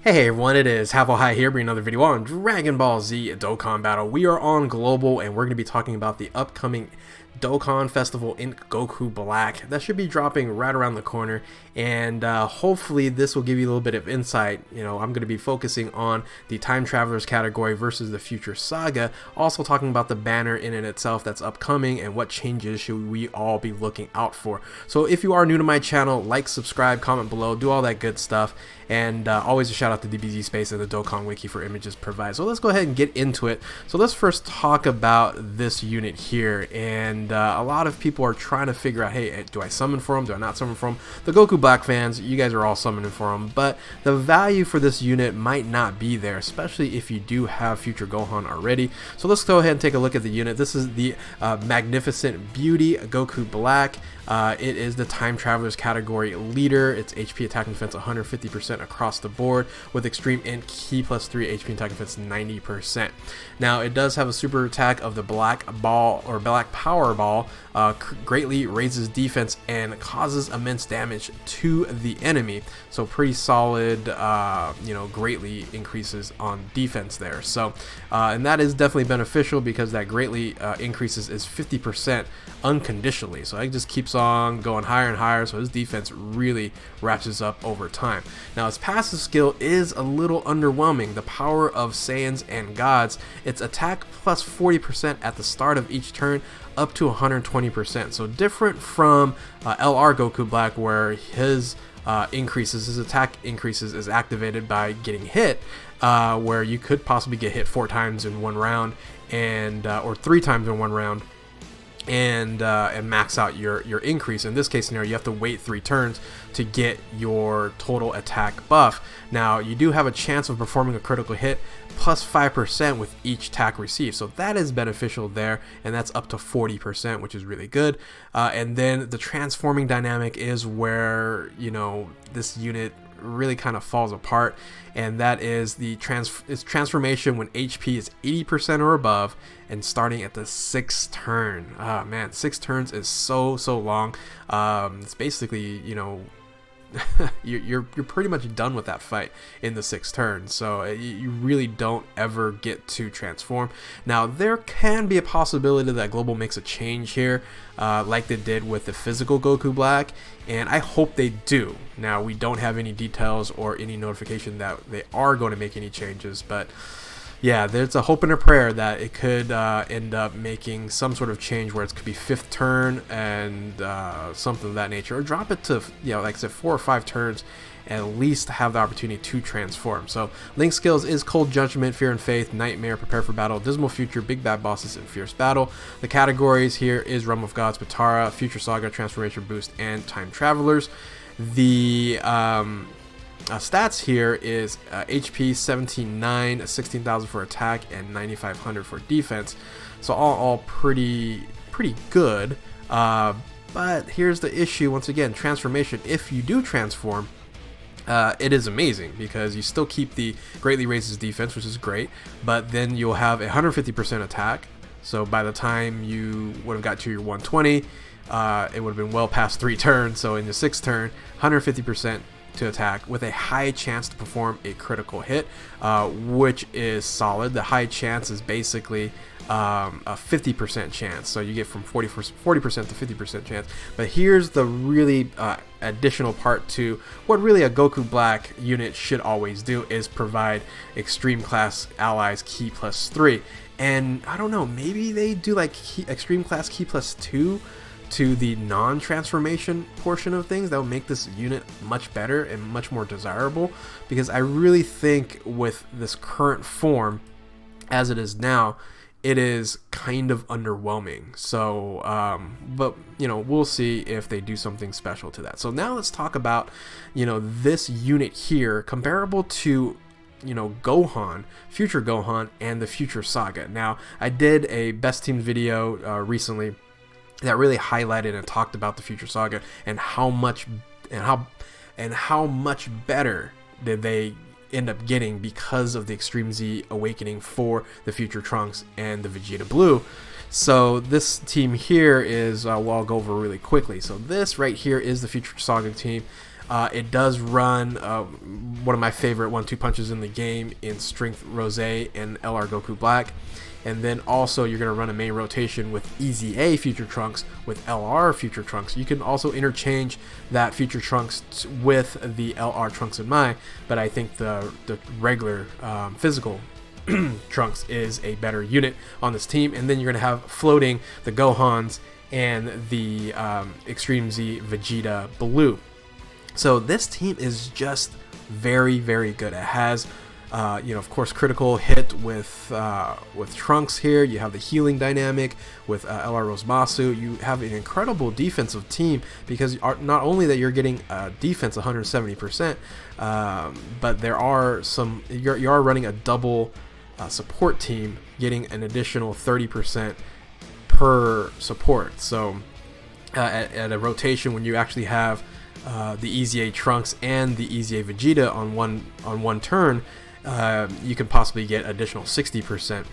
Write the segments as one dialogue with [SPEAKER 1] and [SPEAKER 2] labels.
[SPEAKER 1] Hey everyone, it is Havo High here, bringing another video on Dragon Ball Z Dokkan Battle. We are on Global, and we're going to be talking about the upcoming Dokkan Festival INT Goku Black. That should be dropping right around the corner, and hopefully this will give you a little bit of insight. You know, I'm going to be focusing on the Time Travelers category versus the Future Saga, also talking about the banner in and itself that's upcoming and what changes should we all be looking out for. So if you are new to my channel, like, subscribe, comment below, do all that good stuff. And always a shout out to DBZ Space and the Dokkan Wiki for images provided. So let's go ahead and get into it. So let's first talk about this unit here. And a lot of people are trying to figure out, hey, do I summon for him? Do I not summon for him? The Goku Black fans, you guys are all summoning for him. But the value for this unit might not be there, especially if you do have Future Gohan already. So let's go ahead and take a look at the unit. This is the Magnificent Beauty Goku Black. It is the Time Travelers category leader. Its HP attack and defense 150% across the board, with extreme int key plus 3 HP and attack and defense 90%. Now it does have a super attack of the Black Ball or Black Power Ball, greatly raises defense and causes immense damage to the enemy. So pretty solid, you know, greatly increases on defense there. So and that is definitely beneficial because that greatly increases is 50% unconditionally. So it just keeps on going higher and higher, so his defense really ratchets up over time. Now his passive skill is a little underwhelming. The power of Saiyans and Gods, its attack plus 40% at the start of each turn up to 120%. So different from LR Goku Black, where his his attack increases is activated by getting hit, where you could possibly get hit 4 times in one round, and or 3 times in one round, and max out your increase. In this case scenario, you have to wait 3 turns to get your total attack buff. Now you do have a chance of performing a critical hit plus 5% with each attack received, so that is beneficial there, and that's up to 40%, which is really good. And then the transforming dynamic is where, you know, this unit really kind of falls apart, and that is the transformation when HP is 80% or above and starting at the 6th turn. Ah man, 6 turns is so long. It's basically, you know, you're pretty much done with that fight in the 6th turn, so you really don't ever get to transform. Now there can be a possibility that Global makes a change here, like they did with the physical Goku Black, and I hope they do. Now we don't have any details or any notification that they are going to make any changes, but yeah, there's a hope and a prayer that it could end up making some sort of change where it could be 5th turn and something of that nature, or drop it to, you know, like I said, 4 or 5 turns, and at least have the opportunity to transform. So Link skills is Cold Judgment, Fear and Faith, Nightmare, Prepare for Battle, Dismal Future, Big Bad Bosses, and Fierce Battle. The categories here is Realm of Gods, Patara, Future Saga, Transformation Boost, and Time Travelers. The stats here is HP 17,900, 16,000 for attack, and 9,500 for defense. So all pretty good. But here's the issue once again: transformation. If you do transform, it is amazing because you still keep the greatly raises defense, which is great, but then you'll have 150% attack. So by the time you would have got to your 120, it would have been well past 3 turns. So in the 6th turn, 150% to attack with a high chance to perform a critical hit, which is solid. The high chance is basically a 50% chance, so you get from 40% to 50% chance. But here's the really additional part to what really a Goku Black unit should always do, is provide extreme class allies key plus 3. And I don't know, maybe they do like extreme class key plus 2 to the non-transformation portion of things. That will make this unit much better and much more desirable, because I really think with this current form as it is now, it is kind of underwhelming. So but you know, we'll see if they do something special to that. So now let's talk about, you know, this unit here comparable to, you know, Gohan, Future Gohan, and the Future Saga. Now I did a best team video recently that really highlighted and talked about the Future Saga and how much better did they end up getting because of the Extreme Z awakening for the Future Trunks and the Vegeta Blue. So this team here is, well, I'll go over really quickly. So this right here is the Future Saga team. It does run one of my favorite 1-2 punches in the game in Strength Rose and LR Goku Black. And then also you're going to run a main rotation with EZA Future Trunks with LR Future Trunks. You can also interchange that Future Trunks with the LR Trunks in Mai, but I think the regular physical Trunks is a better unit on this team. And then you're going to have floating the Gohans and the Extreme Z Vegeta Blue. So this team is just very, very good. It has of course, critical hit with Trunks here. You have the healing dynamic with LR Rosemasu. You have an incredible defensive team because not only that you're getting defense 170%, but there are some. You are running a double support team, getting an additional 30% per support. So at a rotation, when you actually have the EZA Trunks and the EZA Vegeta on one turn, you can possibly get additional 60%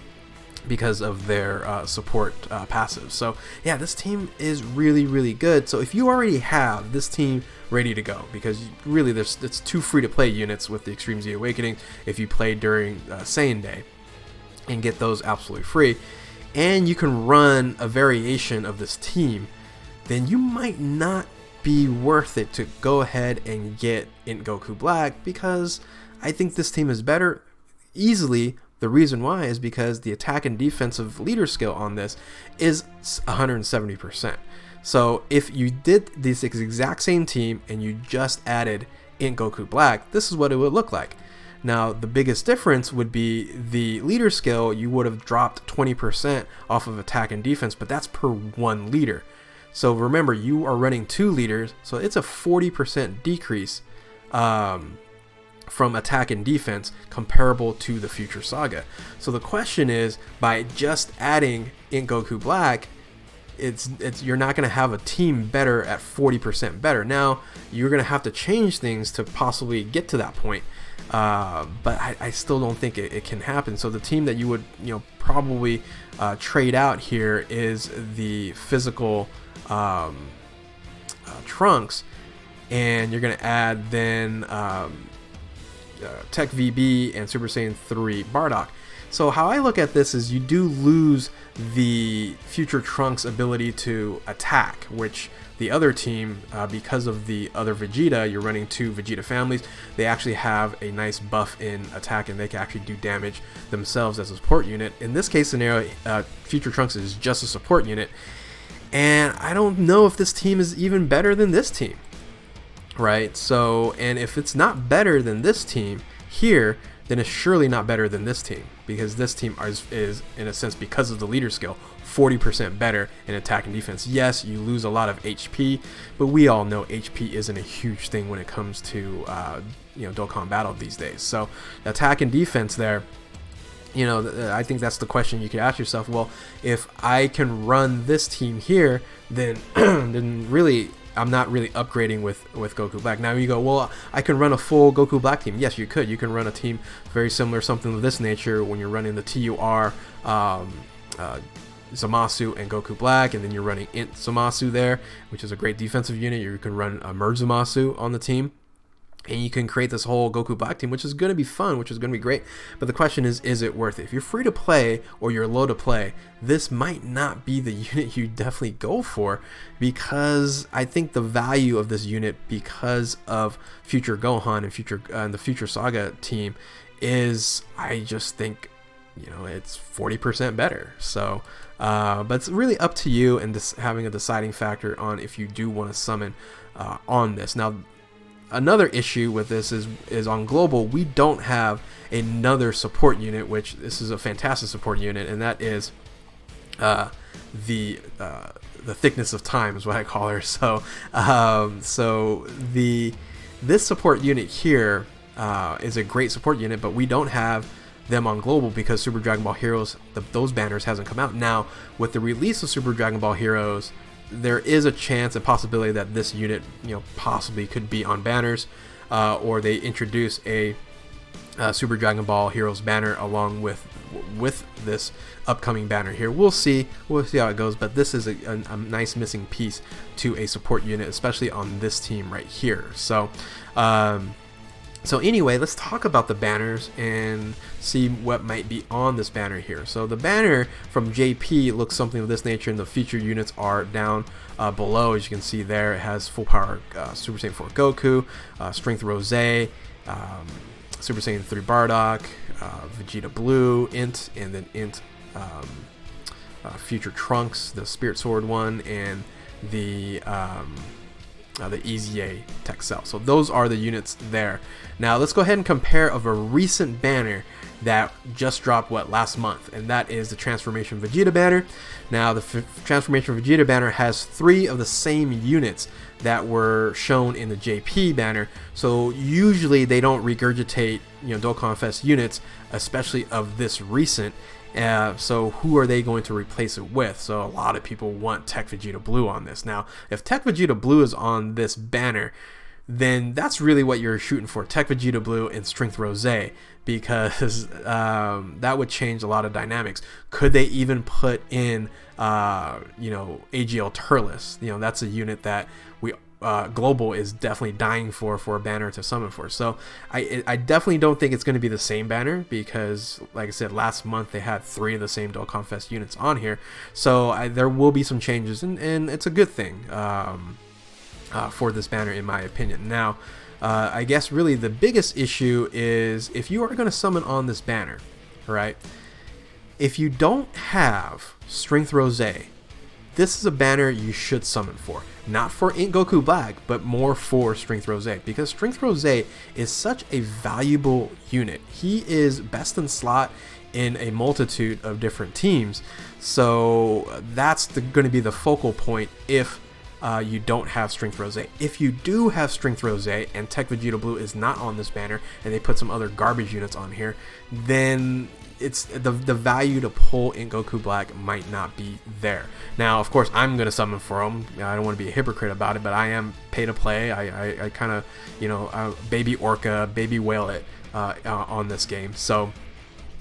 [SPEAKER 1] because of their support passive. So yeah, this team is really, really good. So if you already have this team ready to go, because really it's 2 free-to-play units with the Extreme Z Awakening if you play during Saiyan Day and get those absolutely free, and you can run a variation of this team, then you might not be worth it to go ahead and get INT Goku Black, because I think this team is better easily. The reason why is because the attack and defensive leader skill on this is 170%. So if you did this exact same team and you just added INT Goku Black, this is what it would look like. Now, the biggest difference would be the leader skill. You would have dropped 20% off of attack and defense, but that's per 1 leader. So remember, you are running 2 leaders, so it's a 40% decrease from attack and defense comparable to the Future Saga. So the question is, by just adding INT Goku Black, you're not going to have a team better at 40% better. Now you're going to have to change things to possibly get to that point, but I still don't think it can happen. So the team that you would probably trade out here is the physical Trunks, and you're going to add then Tech VB and Super Saiyan 3 Bardock. So how I look at this is you do lose the Future Trunks ability to attack, which the other team, because of the other Vegeta, you're running 2 Vegeta families, they actually have a nice buff in attack and they can actually do damage themselves as a support unit. In this case scenario, Future Trunks is just a support unit, and I don't know if this team is even better than this team. Right, so, and if it's not better than this team here, then it's surely not better than this team, because this team is in a sense, because of the leader skill, 40% better in attack and defense. Yes, you lose a lot of HP, but we all know HP isn't a huge thing when it comes to Dokkan Battle these days. So attack and defense there, I think that's the question you could ask yourself. Well, if I can run this team here, then then really I'm not really upgrading with Goku Black. Now you go, well, I can run a full Goku Black team. Yes, you could. You can run a team very similar, something of this nature, when you're running the TUR Zamasu and Goku Black, and then you're running INT Zamasu there, which is a great defensive unit. You can run a Merge Zamasu on the team, and you can create this whole Goku Black team, which is going to be fun, which is going to be great. But the question is it worth it? If you're free to play or you're low to play, this might not be the unit you definitely go for, because I think the value of this unit, because of Future Gohan and the Future Saga team, is, I just think, it's 40% better. So, but it's really up to you and having a deciding factor on if you do want to summon on this. Now, another issue with this is on global, we don't have another support unit, which this is a fantastic support unit, and that is the thickness of time is what I call her. So this support unit here is a great support unit, but we don't have them on global because Super Dragon Ball Heroes, those banners hasn't come out. Now with the release of Super Dragon Ball Heroes, there is a chance, a possibility that this unit, possibly could be on banners, or they introduce a Super Dragon Ball Heroes banner along with with this upcoming banner here. We'll see how it goes, but this is a nice missing piece to a support unit, especially on this team right here. So so anyway, let's talk about the banners and see what might be on this banner here. So the banner from JP looks something of this nature, and the featured units are down below. As you can see there, it has full power Super Saiyan 4 Goku, Strength Rose, Super Saiyan 3 Bardock, Vegeta Blue, INT, and then INT Future Trunks, the Spirit Sword one, and the EZA Tech Cell. So those are the units there. Now let's go ahead and compare of a recent banner that just dropped last month, and that is the Transformation Vegeta banner. Now the Transformation Vegeta banner has 3 of the same units that were shown in the JP banner. So usually they don't regurgitate, Dokkan Fest units, especially of this recent. So who are they going to replace it with? So a lot of people want Tech Vegeta Blue on this. Now, if Tech Vegeta Blue is on this banner, then that's really what you're shooting for, Tech Vegeta Blue and Strength Rose, because that would change a lot of dynamics. Could they even put in, AGL Turles? That's a unit that we Global is definitely dying for a banner to summon for. So I definitely don't think it's going to be the same banner, because like I said, last month they had 3 of the same Dokkan Fest units on here. So there will be some changes, and it's a good thing for this banner, in my opinion. Now I guess really the biggest issue is if you are going to summon on this banner, right? If you don't have Strength Rose, this is a banner you should summon for. Not for INT Goku Black, but more for Strength Rose, because Strength Rose is such a valuable unit. He is best in slot in a multitude of different teams. So that's going to be the focal point if you don't have Strength Rose. If you do have Strength Rose and Tech Vegeta Blue is not on this banner, and they put some other garbage units on here, then it's the value to pull INT Goku Black might not be there. Now, of course, I'm gonna summon for him. I don't want to be a hypocrite about it, but I am pay to play. I kind of baby Orca, baby whale it on this game. So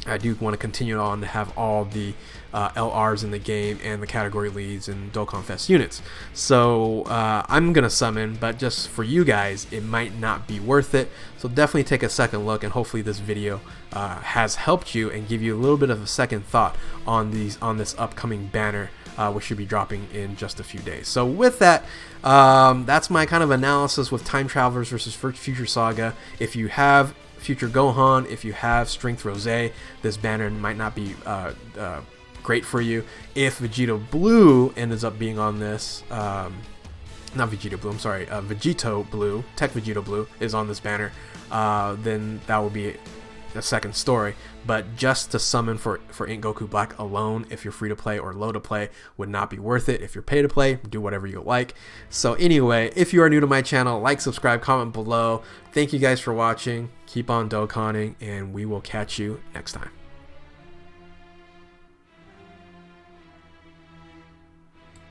[SPEAKER 1] I do want to continue on to have all the LRs in the game and the category leads and Dokkan Fest units. So I'm going to summon, but just for you guys, it might not be worth it. So definitely take a second look, and hopefully this video has helped you and give you a little bit of a second thought on this upcoming banner, which should be dropping in just a few days. So with that, that's my kind of analysis with Time Travelers versus Future Saga. If you have Future Gohan, if you have Strength Rose, this banner might not be great for you. If Vegeta Blue ends up being on this, not Vegeta Blue, I'm sorry, Vegito Blue, Tech Vegeta Blue is on this banner, then that will be a second story. But just to summon for INT Goku Black alone, if you're free to play or low to play, would not be worth it. If you're pay to play, do whatever you like. So anyway, if you are new to my channel, like, subscribe, comment below. Thank you guys for watching. Keep on Dokkaning, and we will catch you next time.